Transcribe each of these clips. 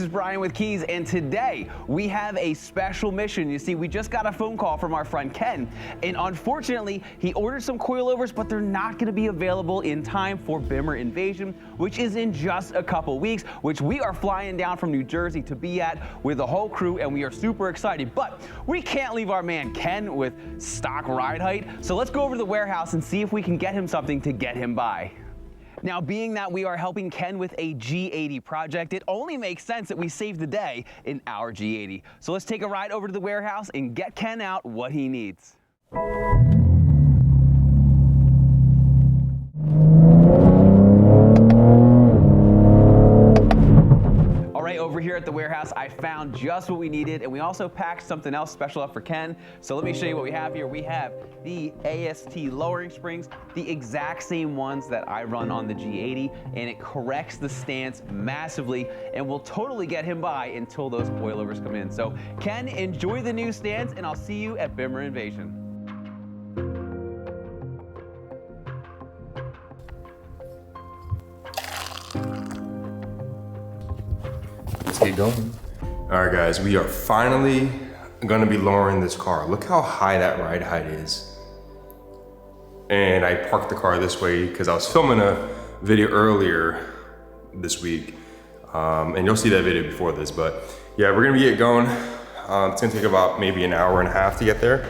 this is Brian with Kies, and today we have a special mission. You see, we just got a phone call from our friend Ken, and unfortunately, he ordered some coilovers, but they're not gonna be available in time for Bimmer Invasion, which is in just a couple weeks, which we are flying down from New Jersey to be at with the whole crew, and we are super excited. But we can't leave our man Ken with stock ride height, so let's go over to the warehouse and see if we can get him something to get him by. Now, being that we are helping Ken with a G80 project, it only makes sense that we save the day in our G80. So let's take a ride over to the warehouse and get Ken out what he needs. Over here at the warehouse, I found just what we needed, and we also packed something else special up for Ken. So let me show you what we have here. We have the AST lowering springs, the exact same ones that I run on the G80, and it corrects the stance massively and will totally get him by until those coilovers come in. So Ken, enjoy the new stance, and I'll see you at Bimmer Invasion. Get going. All right, guys, we are finally gonna be lowering this car. Look how high that ride height is. And I parked the car this way because I was filming a video earlier this week. And you'll see that video before this, but yeah, we're gonna get going. It's gonna take about maybe an hour and a half to get there.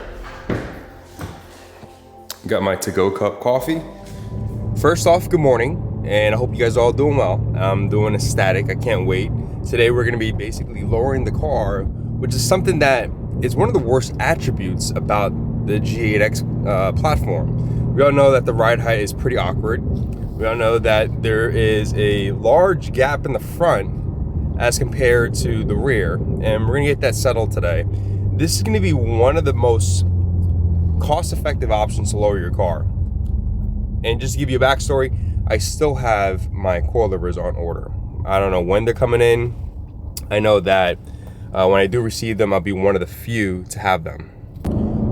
Got my to-go cup coffee. First off, good morning, and I hope you guys are all doing well. I'm doing ecstatic, I can't wait. Today we're gonna be basically lowering the car, which is something that is one of the worst attributes about the G8X platform. We all know that the ride height is pretty awkward. We all know that there is a large gap in the front as compared to the rear, and we're gonna get that settled today. This is gonna be one of the most cost-effective options to lower your car. And just to give you a backstory, I still have my coilovers on order. I don't know when they're coming in. I know that when I do receive them, I'll be one of the few to have them.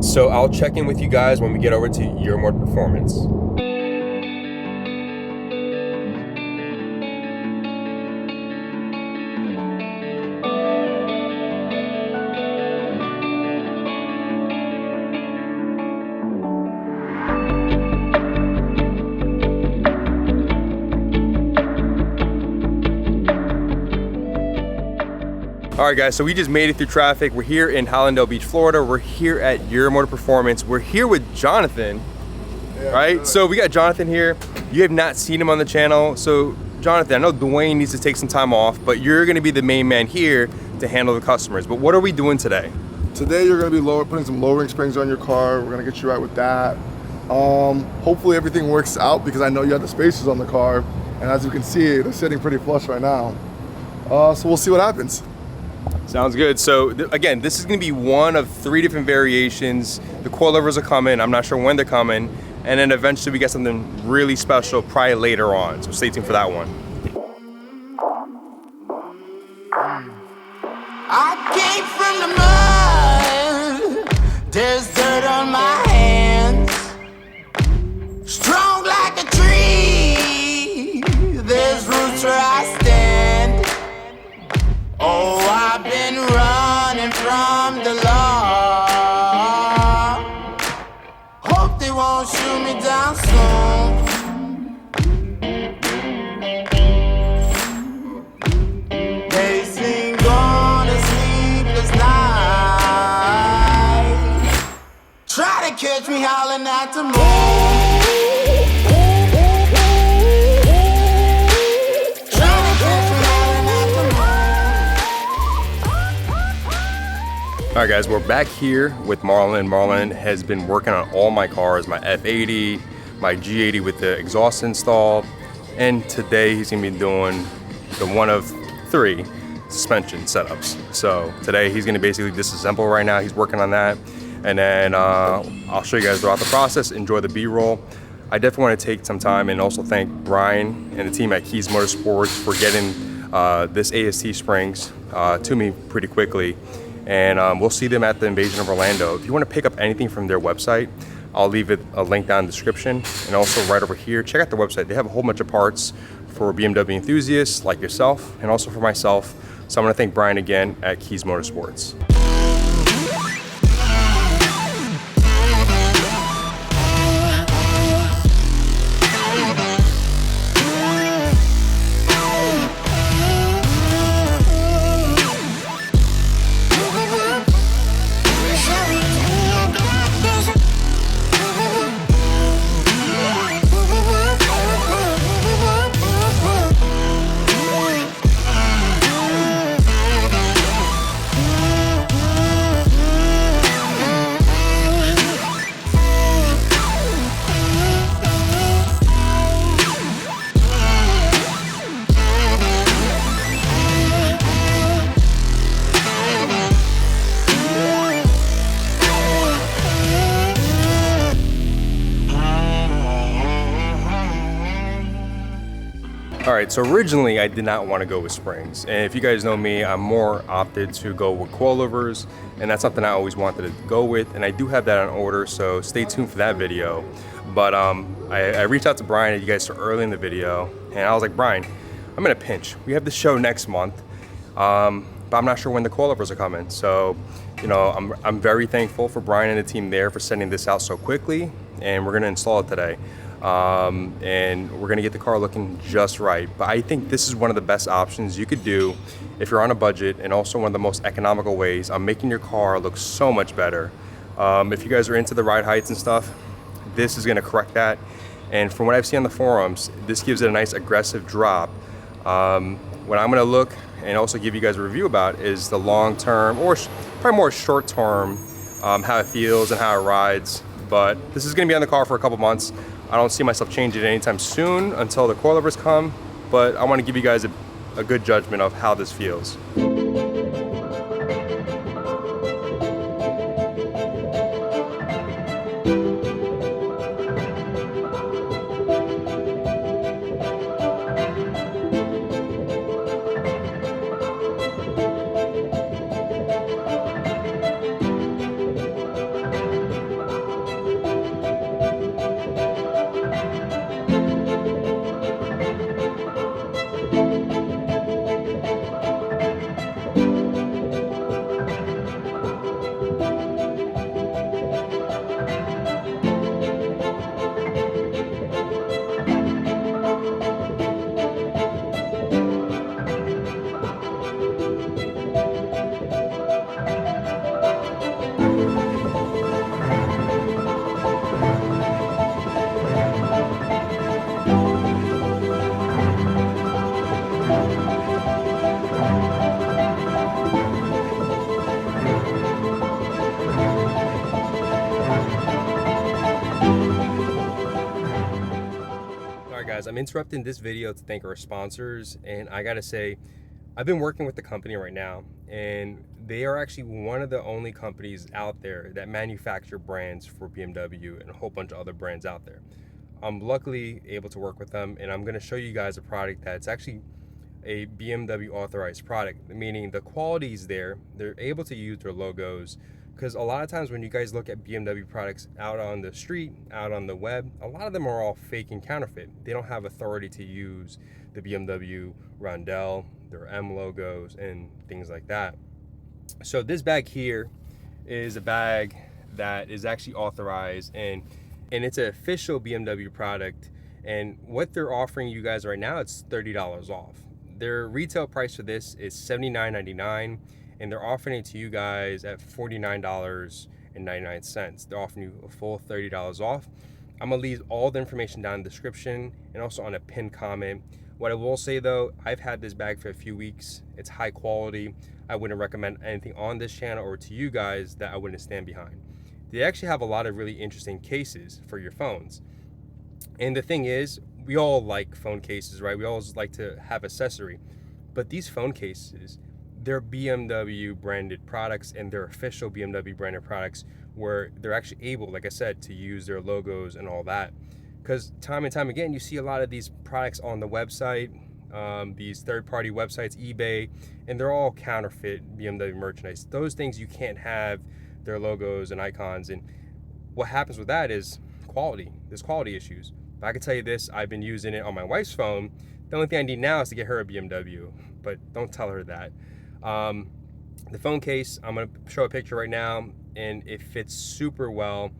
So I'll check in with you guys when we get over to Imola Performance. All right, guys, so we just made it through traffic. We're here in Hallandale Beach, Florida. We're here at Imola Performance. We're here with Jonathan, right? So we got Jonathan here. You have not seen him on the channel. So Jonathan, I know Dwayne needs to take some time off, but you're gonna be the main man here to handle the customers. But what are we doing today? Today you're gonna be putting some lowering springs on your car. We're gonna get you right with that. Hopefully everything works out because I know you have the spacers on the car. And as you can see, they're sitting pretty flush right now. So we'll see what happens. Sounds good. So again, this is gonna be one of 3 different variations. The coilovers are coming, I'm not sure when they're coming, and then eventually we get something really special probably later on, so stay tuned for that one. I came from the mud, there's dirt on my hands, strong like a tree, there's roots where I stand. Oh, I've been running from the law. Hope they won't shoot me down soon. They sing on a sleepless night. Try to catch me howling at the moon. All right, guys, we're back here with Marlon. Marlon has been working on all my cars, my F80, my G80 with the exhaust installed, and today he's gonna be doing the one of 3 suspension setups. So today he's gonna basically disassemble right now. He's working on that, and then I'll show you guys throughout the process. Enjoy the B-roll. I definitely want to take some time and also thank Brian and the team at Kiesmotorsports for getting this AST springs to me pretty quickly. And we'll see them at the Invasion of Orlando. If you want to pick up anything from their website, I'll leave it a link down in the description, and also right over here, check out their website. They have a whole bunch of parts for BMW enthusiasts like yourself, and also for myself. So I want to thank Brian again at Kiesmotorsports. All right, so originally I did not want to go with springs. And if you guys know me, I'm more opted to go with coilovers, and that's something I always wanted to go with. And I do have that on order, so stay tuned for that video. But I reached out to Brian, and you guys saw early in the video, and I was like, Brian, I'm in a pinch. We have the show next month, but I'm not sure when the coilovers are coming. So, you know, I'm very thankful for Brian and the team there for sending this out so quickly, and we're gonna install it today. And we're gonna get the car looking just right. But I think this is one of the best options you could do if you're on a budget, and also one of the most economical ways on making your car look so much better. If you guys are into the ride heights and stuff, this is gonna correct that. And from what I've seen on the forums, this gives it a nice aggressive drop. What I'm gonna look and also give you guys a review about is the long-term, or probably more short-term, how it feels and how it rides. But this is gonna be on the car for a couple months. I don't see myself changing it anytime soon until the coilovers come, but I want to give you guys a good judgment of how this feels. Guys, I'm interrupting this video to thank our sponsors, and I gotta say, I've been working with the company right now, and they are actually one of the only companies out there that manufacture brands for BMW and a whole bunch of other brands out there. I'm luckily able to work with them, and I'm gonna show you guys a product that's actually a BMW authorized product, meaning the quality is there. They're able to use their logos, because a lot of times when you guys look at BMW products out on the street, out on the web, a lot of them are all fake and counterfeit. They don't have authority to use the BMW Rondell, their M logos, and things like that. So this bag here is a bag that is actually authorized, and it's an official BMW product. And what they're offering you guys right now, it's $30 off. Their retail price for this is $79.99. And they're offering it to you guys at $49.99. They're offering you a full $30 off. I'm gonna leave all the information down in the description and also on a pinned comment. What I will say though, I've had this bag for a few weeks. It's high quality. I wouldn't recommend anything on this channel or to you guys that I wouldn't stand behind. They actually have a lot of really interesting cases for your phones. And the thing is, we all like phone cases, right? We always like to have accessory, but these phone cases, they're BMW branded products, and they're official BMW branded products where they're actually able, like I said, to use their logos and all that. Because time and time again, you see a lot of these products on the website, these third-party websites, eBay, and they're all counterfeit BMW merchandise. Those things you can't have their logos and icons, and what happens with that is quality. There's quality issues. But I can tell you this, I've been using it on my wife's phone. The only thing I need now is to get her a BMW, but don't tell her that. The phone case, I'm gonna show a picture right now, and it fits super well.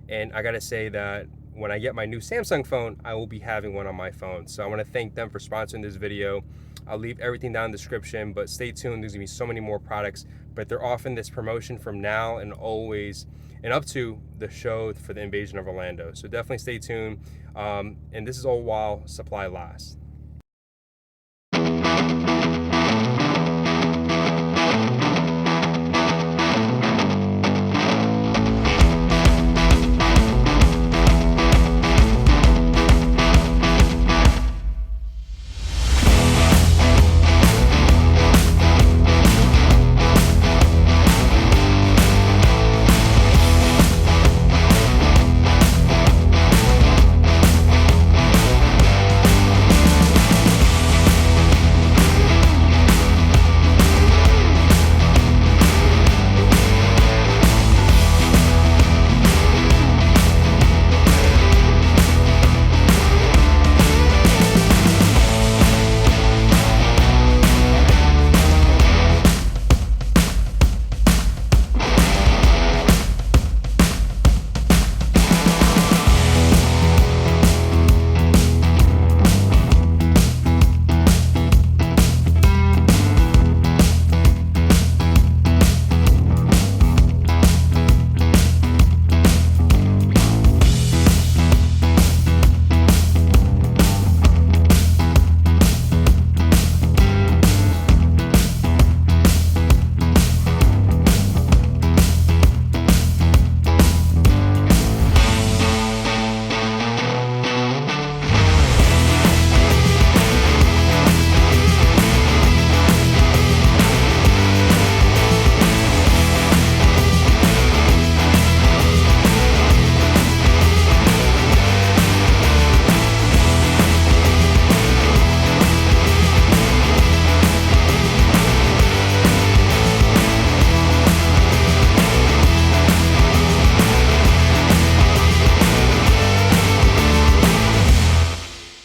And I gotta say that when I get my new Samsung phone, I will be having one on my phone. So I wanna thank them for sponsoring this video. I'll leave everything down in the description, but stay tuned, there's gonna be so many more products, but they're offering this promotion from now and always, and up to the show for the Invasion of Orlando. So definitely stay tuned. And this is all while supply lasts.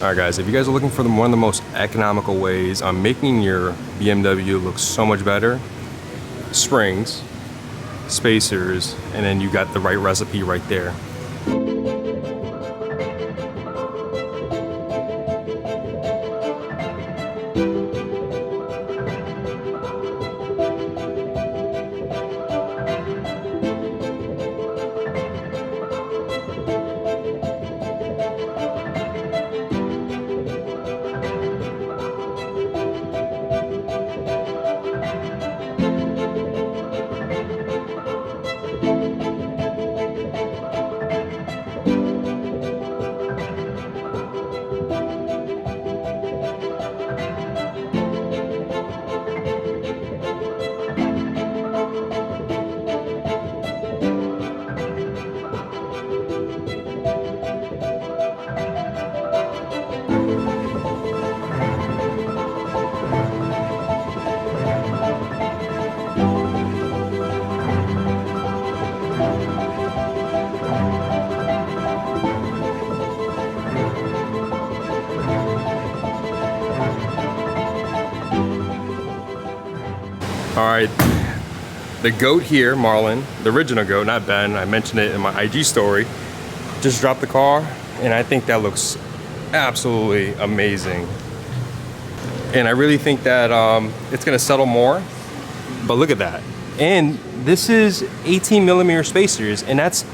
Alright guys, if you guys are looking for one of the most economical ways on making your BMW look so much better, springs, spacers, and then you got the right recipe right there. All right, the goat here, Marlon, the original goat, not Ben, I mentioned it in my IG story, just dropped the car, and I think that looks absolutely amazing. And I really think that it's gonna settle more, but look at that. And this is 18mm spacers, and that's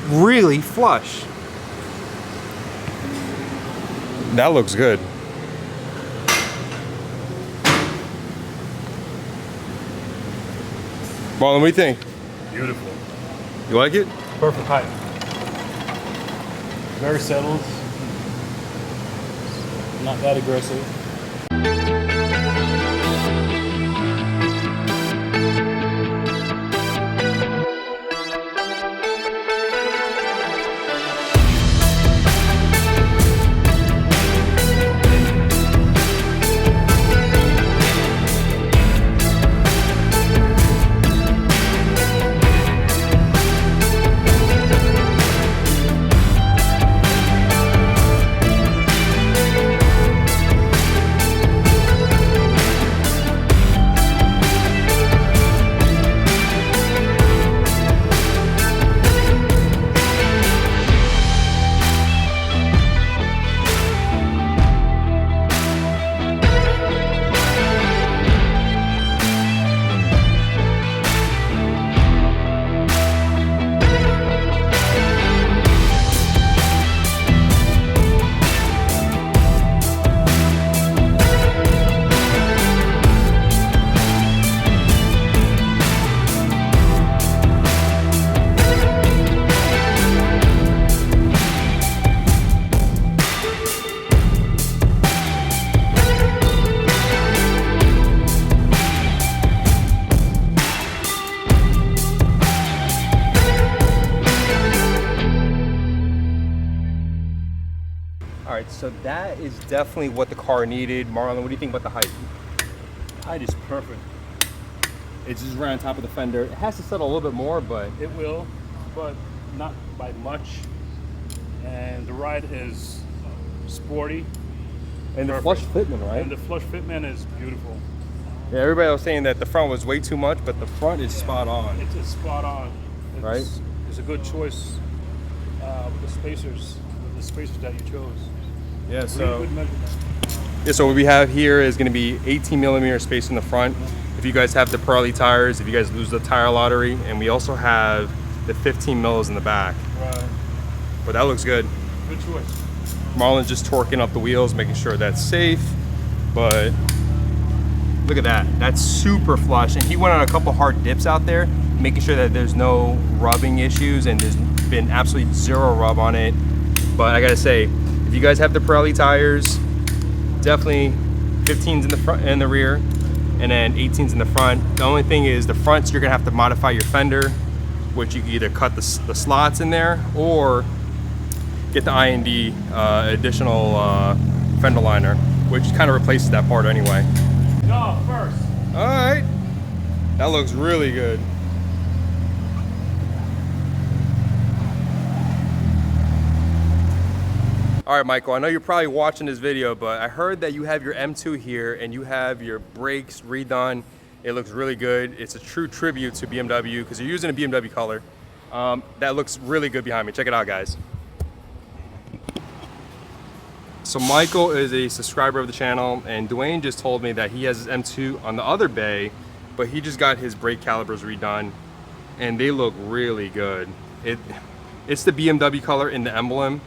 really flush. That looks good. Marlon, what do you think? Beautiful. You like it? Perfect height. Very settled. Not that aggressive. so that is definitely what the car needed. Marlon, what do you think about the height? Height is perfect. It's just right on top of the fender. It has to settle a little bit more, but It will, but not by much. And the ride is sporty. and the Perfect. flush fitment, right? And the flush fitment is beautiful. Yeah, everybody was saying that the front was way too much, but the front is spot on. It's spot on. It's, Right. It's a good choice with the spacers that you chose. Yeah, Really so good measurement. yeah, so what we have here is going to be 18 millimeter space in the front. If you guys have the Pirelli tires, if you guys lose the tire lottery, and we also have the 15 mils in the back. Right. But that looks good. Good choice. Marlon's just torquing up the wheels, making sure that's safe. But look at that. That's super flush. And he went on a couple hard dips out there, making sure that there's no rubbing issues, and there's been absolutely zero rub on it. But I gotta say, if you guys have the Pirelli tires, definitely 15s in the front and the rear, and then 18s in the front. The only thing is the fronts, you're gonna have to modify your fender, which you can either cut the slots in there or get the I&D additional fender liner, which kind of replaces that part anyway. Go first. All right, that looks really good. All right, Michael, I know you're probably watching this video, but I heard that you have your M2 here and you have your brakes redone. It looks really good. It's a true tribute to BMW because you're using a BMW color. That looks really good behind me. Check it out, guys. So Michael is a subscriber of the channel, and Dwayne just told me that he has his M2 on the other bay, but he just got his brake calipers redone, and they look really good. It's the BMW color in the emblem,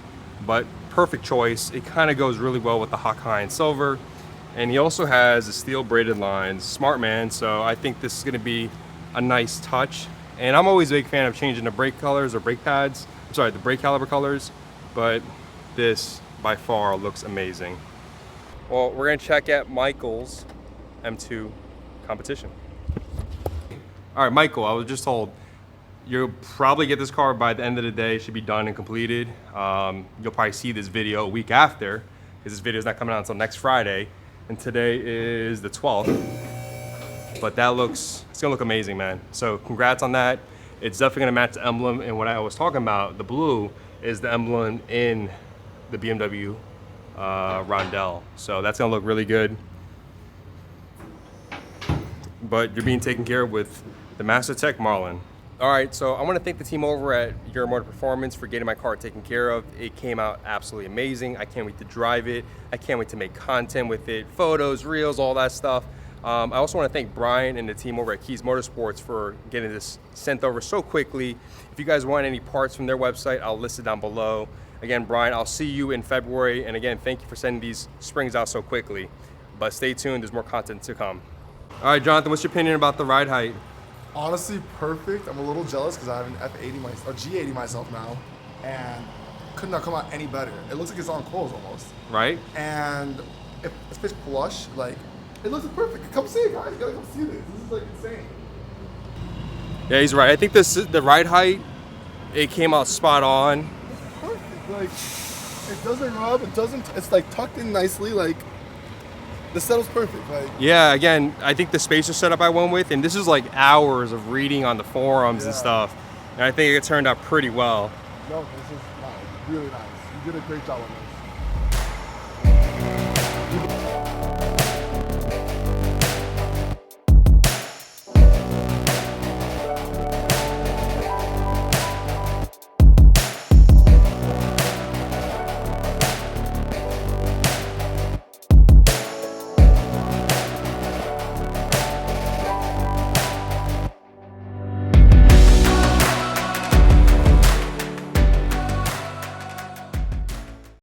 but perfect choice. It kind of goes really well with the Hakai silver, and he also has the steel braided lines. Smart man, so I think this is going to be a nice touch. And I'm always a big fan of changing the brake colors or brake pads. I'm sorry, the brake caliper colors, but this by far looks amazing. Well, we're gonna check out Michael's M2 competition. All right, Michael, I was just told you'll probably get this car by the end of the day. It should be done and completed. You'll probably see this video a week after, because this video is not coming out until next Friday, and today is the 12th. But it's gonna look amazing, man. So congrats on that. It's definitely gonna match the emblem, and what I was talking about, the blue, is the emblem in the BMW Rondell. So that's gonna look really good. But you're being taken care of with the Master Tech Marlon. All right, so I wanna thank the team over at Your Motor Performance for getting my car taken care of. It came out absolutely amazing. I can't wait to drive it. I can't wait to make content with it, photos, reels, all that stuff. I also want to thank Brian and the team over at Kiesmotorsports for getting this sent over so quickly. If you guys want any parts from their website, I'll list it down below. Again, Brian, I'll see you in February. And again, thank you for sending these springs out so quickly. But stay tuned, there's more content to come. All right, Jonathan, what's your opinion about the ride height? Honestly, perfect. I'm a little jealous because I have an F80 or G80 myself now, and could not come out any better. It looks like it's on clothes almost. Right? And if it's pitch plush, like, it looks perfect. Come see it, guys. You gotta come see this. This is like insane. Yeah, he's right. I think the ride height, it came out spot on. Perfect. Like, it doesn't rub. It doesn't. It's like tucked in nicely. Like, the settle's perfect. Like, Yeah, again, I think the spacer setup I went with, and this is like hours of reading on the forums and Yeah. stuff, and I think it turned out pretty well. no, this is nice. Really nice. You did a great job on this.